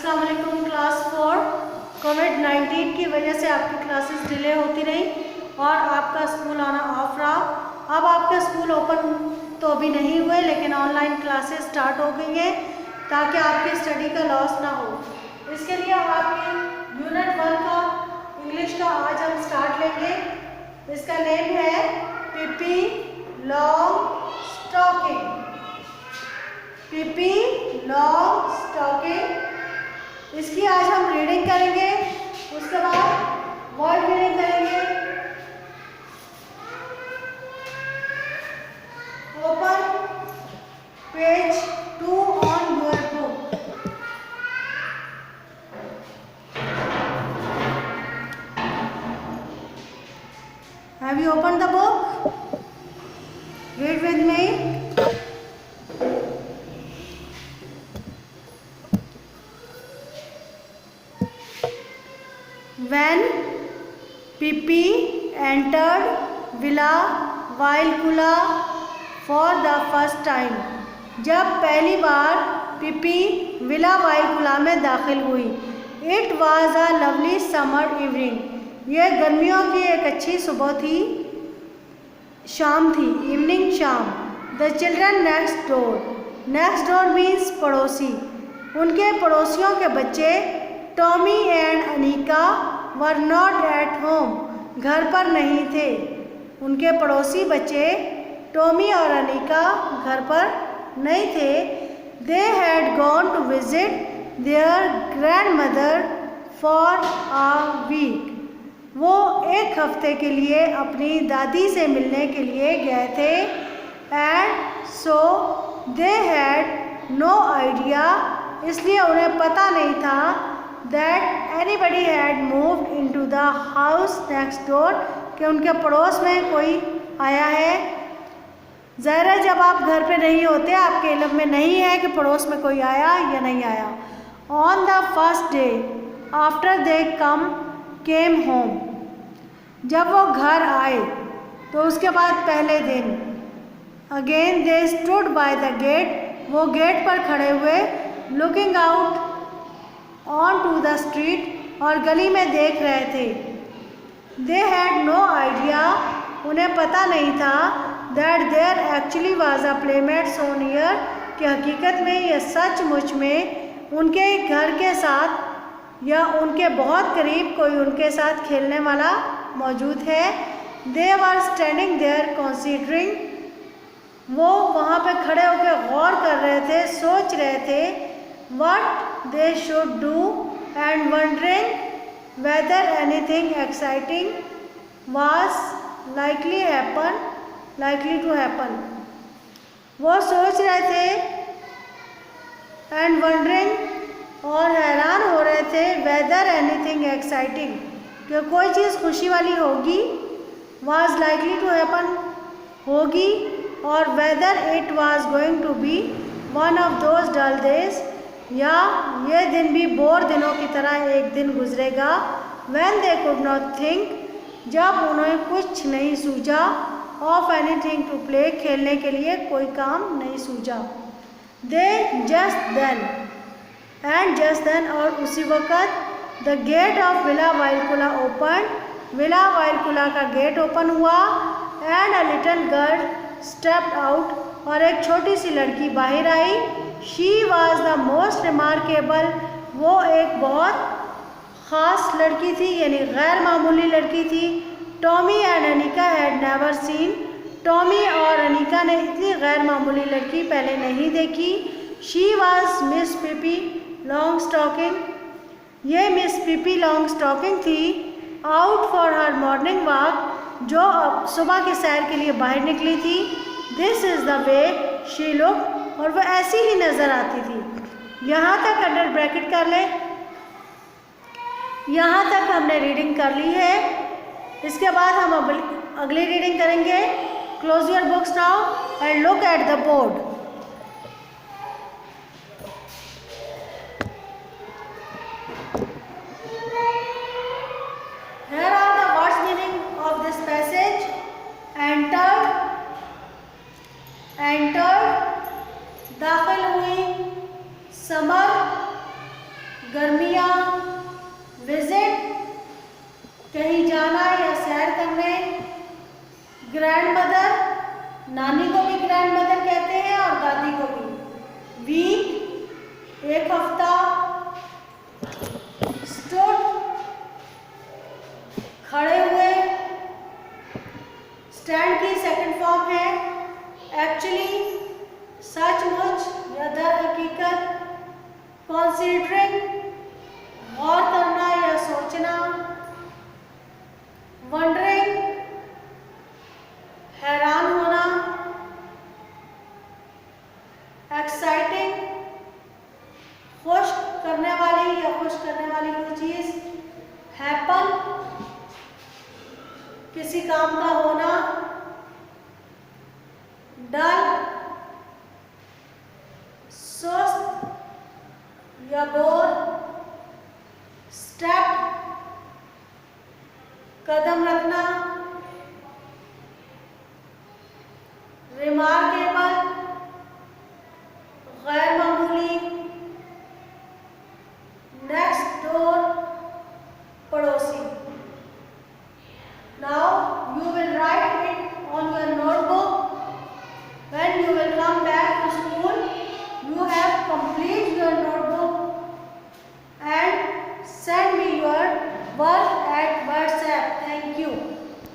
अस्सलाम वालेकुम क्लास 4। कोविड-19 की वजह से आपकी क्लासेस डिले होती रही और आपका स्कूल आना ऑफ रहा। अब आपका स्कूल ओपन तो अभी नहीं हुए, लेकिन ऑनलाइन क्लासेस स्टार्ट हो गई हैं ताकि आपकी स्टडी का लॉस ना हो। इसके लिए आपकी यूनिट 1 का इंग्लिश का आज हम स्टार्ट लेंगे। इसका नेम है पिपी लॉन्ग स्टॉकिंग। पिपी लॉन्ग स्टॉकिंग, इसकी आज हम रीडिंग करेंगे, उसके बाद वर्ड रीडिंग करेंगे। Open page 2 on your book. Have you opened the book? Read with me. When Pippi entered Villa Vaikula for the first time, जब पहली बार पिपी विला वाइकुला में दाखिल हुई। It was a lovely summer evening, यह गर्मियों की एक अच्छी सुबह थी, शाम थी, इवनिंग शाम। The children next door means पड़ोसी, उनके पड़ोसियों के बच्चे Tommy and Anika were not at home, घर पर नहीं थे। उनके पड़ोसी बच्चे टॉमी और अनीका घर पर नहीं थे। They had gone to visit their grandmother for a week, वो एक हफ्ते के लिए अपनी दादी से मिलने के लिए गए थे। And so they had no idea, इसलिए उन्हें पता नहीं था that anybody had moved into the house next door, कि उनके पड़ोस में कोई आया है। ज़ाहिर है जब आप घर पे नहीं होते आपके इल्म में नहीं है कि पड़ोस में कोई आया या नहीं आया। On the first day after they came home, जब वो घर आए तो उसके बाद पहले दिन। Again they stood by the gate, वो गेट पर खड़े हुए। Looking out onto the street, और गली में देख रहे थे। दे हैड नो आइडिया, उन्हें पता नहीं था that there actually was a playmate so near, कि हकीकत में यह सचमुच में उनके घर के साथ या उनके बहुत करीब कोई उनके साथ खेलने वाला मौजूद है। दे वर स्टैंडिंग देयर कंसीडरिंग, वो वहाँ पे खड़े होकर गौर कर रहे थे, सोच रहे थे what they should do and wondering whether anything exciting was likely to happen। वो सोच रहे थे and wondering, और हैरान हो रहे थे whether anything exciting, कि कोई चीज़ खुशी वाली होगी, was likely to happen होगी, और whether it was going to be one of those dull days, या ये दिन भी बोर दिनों की तरह एक दिन गुजरेगा। When they could not think, जब उन्हें कुछ नहीं सूझा। Of anything to play, खेलने के लिए कोई काम नहीं सूझा। They just then, और उसी वक़्त the gate of Villa Vaikula opened, Villa Villekulla का गेट ओपन हुआ। And a little girl stepped out, और एक छोटी सी लड़की बाहर आई। She was the most remarkable, वो एक बहुत ख़ास लड़की थी, यानी गैर मामूली लड़की थी। Tommy and Anika had never seen, Tommy और अनीका ने इतनी गैर मामूली लड़की पहले नहीं देखी। She was Miss Pippi Longstocking, ये मिस पिपी लॉन्ग स्टॉकिंग थी। Out for her morning walk, जो अब सुबह के सैर के लिए बाहर निकली थी। This is the way she look, और वह ऐसी ही नज़र आती थी। यहाँ तक अंडर ब्रैकेट कर ले, यहाँ तक हमने रीडिंग कर ली है। इसके बाद हम अगली रीडिंग करेंगे। Close your books now and look at the board. Here are the words meaning of this passage. Entered, दाखिल हुई। समर, गर्मियाँ, विजिट कहीं जाना या सैर करने, ग्रैंड मदर नानी को भी ग्रैंड मदर कहते हैं और दादी को भी, वीक एक हफ्ता, स्टूड खड़े हुए, स्टैंड की सेकंड फॉर्म है एक्चुअली सचमुच या दर हकीकत, कॉन्सिडरिंग गौर करना या सोचना, वंडरिंग हैरान होना, एक्साइटिंग खुश करने वाली या खुश करने वाली कोई चीज, हैपन किसी काम का होना, डल सुस्त या बोर, स्टेप कदम रखना, रिमार्क